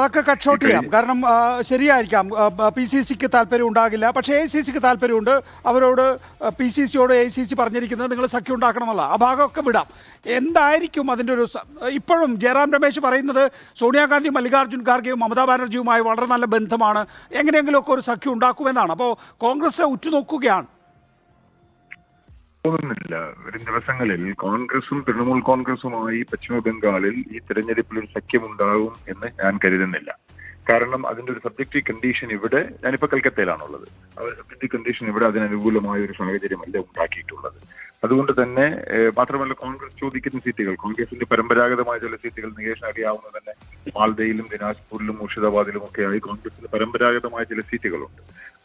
അതൊക്കെ cut short ചെയ്യാം. കാരണം ശരിയായിരിക്കാം, PCCക്ക് താല്പര്യം ഉണ്ടാകില്ല, പക്ഷേ ACCക്ക് താല്പര്യമുണ്ട്. അവരോട് PCCയോട് ACC പറഞ്ഞിരിക്കുന്നത് നിങ്ങൾ സഖ്യം ഉണ്ടാക്കണമെന്നുള്ള ആ ഭാഗമൊക്കെ വിടാം. എന്തായിരിക്കും അതിൻ്റെ ഒരു ഇപ്പോഴും ജയറാം രമേശ് പറയുന്നത് സോണിയാഗാന്ധി, മല്ലികാർജ്ജുൻ ഖാർഗെയും മമതാ ബാനർജിയുമായി വളരെ നല്ല ബന്ധമാണ്, എങ്ങനെയെങ്കിലുമൊക്കെ ഒരു സഖ്യം ഉണ്ടാക്കുമെന്നാണ്. അപ്പോൾ കോൺഗ്രസ് ഉറ്റുനോക്കുകയാണ്. തോന്നുന്നില്ല വരും ദിവസങ്ങളിൽ കോൺഗ്രസും തൃണമൂൽ കോൺഗ്രസുമായി പശ്ചിമ ബംഗാളിൽ ഈ തെരഞ്ഞെടുപ്പിൽ ഒരു സഖ്യമുണ്ടാകും എന്ന് ഞാൻ കരുതുന്നില്ല. കാരണം അതിന്റെ ഒരു സബ്ജക്റ്റീവ് കണ്ടീഷൻ ഇവിടെ, ഞാനിപ്പോ കൽക്കത്തയിലാണുള്ളത്, ആ ഒരു സബ്ജക്റ്റീവ് കണ്ടീഷൻ ഇവിടെ അതിനനുകൂലമായ ഒരു സാഹചര്യമല്ല ഉണ്ടാക്കിയിട്ടുള്ളത്. അതുകൊണ്ട് തന്നെ മാത്രമല്ല കോൺഗ്രസ് ചോദിക്കുന്ന സീറ്റുകൾ, കോൺഗ്രസിന്റെ പരമ്പരാഗതമായ ചില സീറ്റുകൾ നികേഷ് അറിയാവുന്ന തന്നെ മാൽദയിലും ദിനാജ്പൂരിലും മുർഷിദാബാദിലും ഒക്കെയായി കോൺഗ്രസിന് പരമ്പരാഗതമായ ചില സീറ്റുകളുണ്ട്.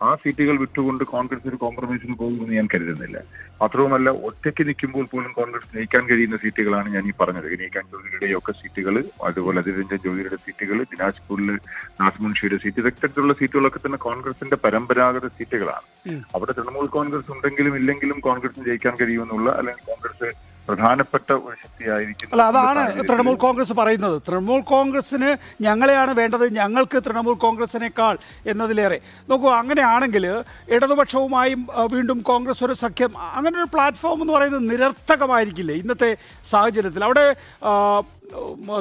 ആ സീറ്റുകൾ വിട്ടുകൊണ്ട് കോൺഗ്രസ് ഒരു കോംപ്രമൈസിന് പോകുമെന്ന് ഞാൻ കരുതുന്നില്ല. മാത്രവുമല്ല ഒറ്റയ്ക്ക് നിൽക്കുമ്പോൾ പോലും കോൺഗ്രസ് ജയിക്കാൻ കഴിയുന്ന സീറ്റുകളാണ് ഞാൻ ഈ പറഞ്ഞത്. ഗനീകാൻ ചൗധരിയുടെ ഒക്കെ സീറ്റുകൾ, അതുപോലെ അധിർ രഞ്ജൻ ചൗധരിയുടെ സീറ്റുകൾ, ദിനാജ്പൂരിൽ നാസ്മുൻഷിയുടെ സീറ്റ്, ഇത്തരത്തിലുള്ള സീറ്റുകളൊക്കെ തന്നെ കോൺഗ്രസിന്റെ പരമ്പരാഗത സീറ്റുകളാണ്. അവിടെ തൃണമൂൽ കോൺഗ്രസ് ഉണ്ടെങ്കിലും ഇല്ലെങ്കിലും കോൺഗ്രസിന് ജയിക്കാൻ കഴിയുമെന്നുള്ള, അല്ലെങ്കിൽ കോൺഗ്രസ് പ്രധാനപ്പെട്ട ഒരു ശക്തിയായിരിക്കും. അല്ല, അതാണ് തൃണമൂൽ കോൺഗ്രസ് പറയുന്നത്. തൃണമൂൽ കോൺഗ്രസിന് ഞങ്ങളെയാണ് വേണ്ടത്, ഞങ്ങൾക്ക് തൃണമൂൽ കോൺഗ്രസിനേക്കാൾ എന്നതിലേറെ. നോക്കൂ, അങ്ങനെയാണെങ്കിൽ ഇടതുപക്ഷവുമായും വീണ്ടും കോൺഗ്രസ് ഒരു സഖ്യം, അങ്ങനെ ഒരു പ്ലാറ്റ്ഫോം എന്ന് പറയുന്നത് നിരർത്ഥകമായിരിക്കില്ലേ ഇന്നത്തെ സാഹചര്യത്തിൽ? അവിടെ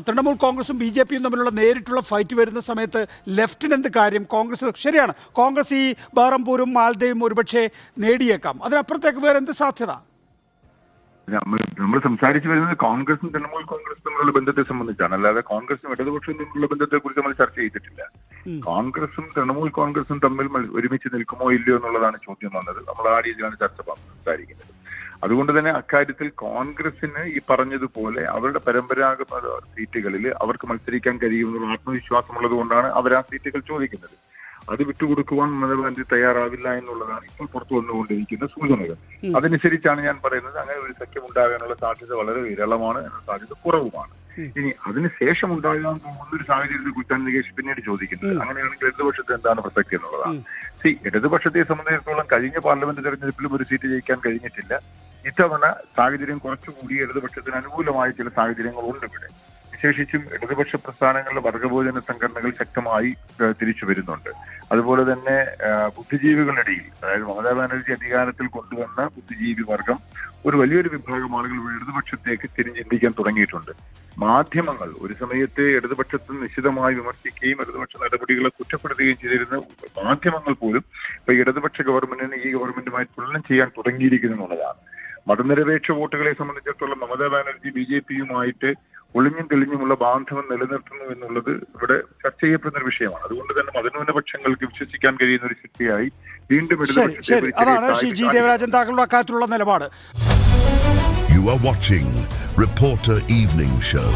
തൃണമൂൽ കോൺഗ്രസും BJPയും തമ്മിലുള്ള നേരിട്ടുള്ള ഫൈറ്റ് വരുന്ന സമയത്ത് ലെഫ്റ്റിന് എന്ത് കാര്യം? കോൺഗ്രസ് ശരിയാണ്, കോൺഗ്രസ് ഈ ബഹ്റംപൂരും മാൽദയും ഒരുപക്ഷെ നേടിയേക്കാം, അതിനപ്പുറത്തേക്ക് വേറെ എന്ത് സാധ്യത? നമ്മൾ സംസാരിച്ചു വരുന്നത് കോൺഗ്രസും തൃണമൂൽ കോൺഗ്രസും തമ്മിലുള്ള ബന്ധത്തെ സംബന്ധിച്ചാണ്, അല്ലാതെ കോൺഗ്രസും ഇടതുപക്ഷവും തമ്മിലുള്ള ബന്ധത്തെ കുറിച്ച് നമ്മൾ ചർച്ച ചെയ്തിട്ടില്ല. കോൺഗ്രസും തൃണമൂൽ കോൺഗ്രസും തമ്മിൽ ഒരുമിച്ച് നിൽക്കുമോ ഇല്ലയോ എന്നുള്ളതാണ് ചോദ്യം വന്നത്. നമ്മൾ ആ രീതിയിലാണ് സംസാരിക്കുന്നത്. അതുകൊണ്ട് തന്നെ അക്കാര്യത്തിൽ കോൺഗ്രസിന് ഈ പറഞ്ഞതുപോലെ അവരുടെ പരമ്പരാഗത സീറ്റുകളിൽ അവർക്ക് മത്സരിക്കാൻ കഴിയുമെന്നുള്ള ആത്മവിശ്വാസമുള്ളത് കൊണ്ടാണ് അവർ ആ സീറ്റുകൾ ചോദിക്കുന്നത്. അത് വിട്ടുകൊടുക്കുവാൻ മമതാ ബാനർജി തയ്യാറാവില്ല എന്നുള്ളതാണ് ഇപ്പോൾ പുറത്തു വന്നുകൊണ്ടിരിക്കുന്ന സൂചനകൾ. അതനുസരിച്ചാണ് ഞാൻ പറയുന്നത് അങ്ങനെ ഒരു സഖ്യം ഉണ്ടാകാനുള്ള സാധ്യത വളരെ വിരളമാണ്, എന്ന സാധ്യത കുറവുമാണ്. ഇനി അതിനുശേഷം ഉണ്ടാകാൻ പോകുന്ന ഒരു സാഹചര്യത്തെ കുറിച്ചാണ് നികേഷ് പിന്നീട് ചോദിക്കുന്നത്. അങ്ങനെയാണെങ്കിൽ ഇടതുപക്ഷത്തെ എന്താണ് പ്രസക്തി എന്നുള്ളതാണ്. ഇടതുപക്ഷത്തെ സംബന്ധിച്ചിടത്തോളം കഴിഞ്ഞ പാർലമെന്റ് തെരഞ്ഞെടുപ്പിലും ഒരു സീറ്റ് ജയിക്കാൻ കഴിഞ്ഞിട്ടില്ല. ഇത്തവണ സാഹചര്യം കുറച്ചുകൂടി ഇടതുപക്ഷത്തിന് അനുകൂലമായ ചില സാഹചര്യങ്ങളുണ്ട് ഇവിടെ. വിശേഷിച്ചും ഇടതുപക്ഷ പ്രസ്ഥാനങ്ങളിലെ വർഗഭോജന സംഘടനകൾ ശക്തമായി തിരിച്ചു വരുന്നുണ്ട്. അതുപോലെ തന്നെ ബുദ്ധിജീവികളുടെയിൽ, അതായത് മമതാ ബാനർജി അധികാരത്തിൽ കൊണ്ടുവന്ന ബുദ്ധിജീവി വർഗം ഒരു വലിയൊരു വിഭാഗം ആളുകൾ ഇടതുപക്ഷത്തേക്ക് തിരിഞ്ഞിന്തിക്കാൻ തുടങ്ങിയിട്ടുണ്ട്. മാധ്യമങ്ങൾ ഒരു സമയത്ത് ഇടതുപക്ഷത്തെ നിശിതമായി വിമർശിക്കുകയും ഇടതുപക്ഷ നടപടികളെ കുറ്റപ്പെടുത്തുകയും ചെയ്തിരുന്ന മാധ്യമങ്ങൾ പോലും ഇപ്പൊ ഇടതുപക്ഷ ഗവൺമെന്റിന് ഈ ഗവൺമെന്റുമായി തുലനം ചെയ്യാൻ തുടങ്ങിയിരിക്കുന്നു എന്നുള്ളതാണ്. മതനിരപേക്ഷ വോട്ടുകളെ സംബന്ധിച്ചിടത്തോളം മമതാ ബാനർജി BJPയുമായിട്ട് ഒളിഞ്ഞും തെളിഞ്ഞുമുള്ള ബാന്ധവം നിലനിർത്തുന്നു എന്നുള്ളത് ഇവിടെ ചർച്ച ചെയ്യപ്പെടുന്ന ഒരു വിഷയമാണ്. അതുകൊണ്ട് തന്നെ മതന്യൂനപക്ഷങ്ങൾക്ക് വിശ്വസിക്കാൻ കഴിയുന്ന ഒരു ശക്തിയായി വീണ്ടും അതാണ് ശ്രീ ജി ദേവരാജൻ താങ്കളുടെ അക്കാര്യത്തിലുള്ള നിലപാട്. You are watching Reporter Evening Show.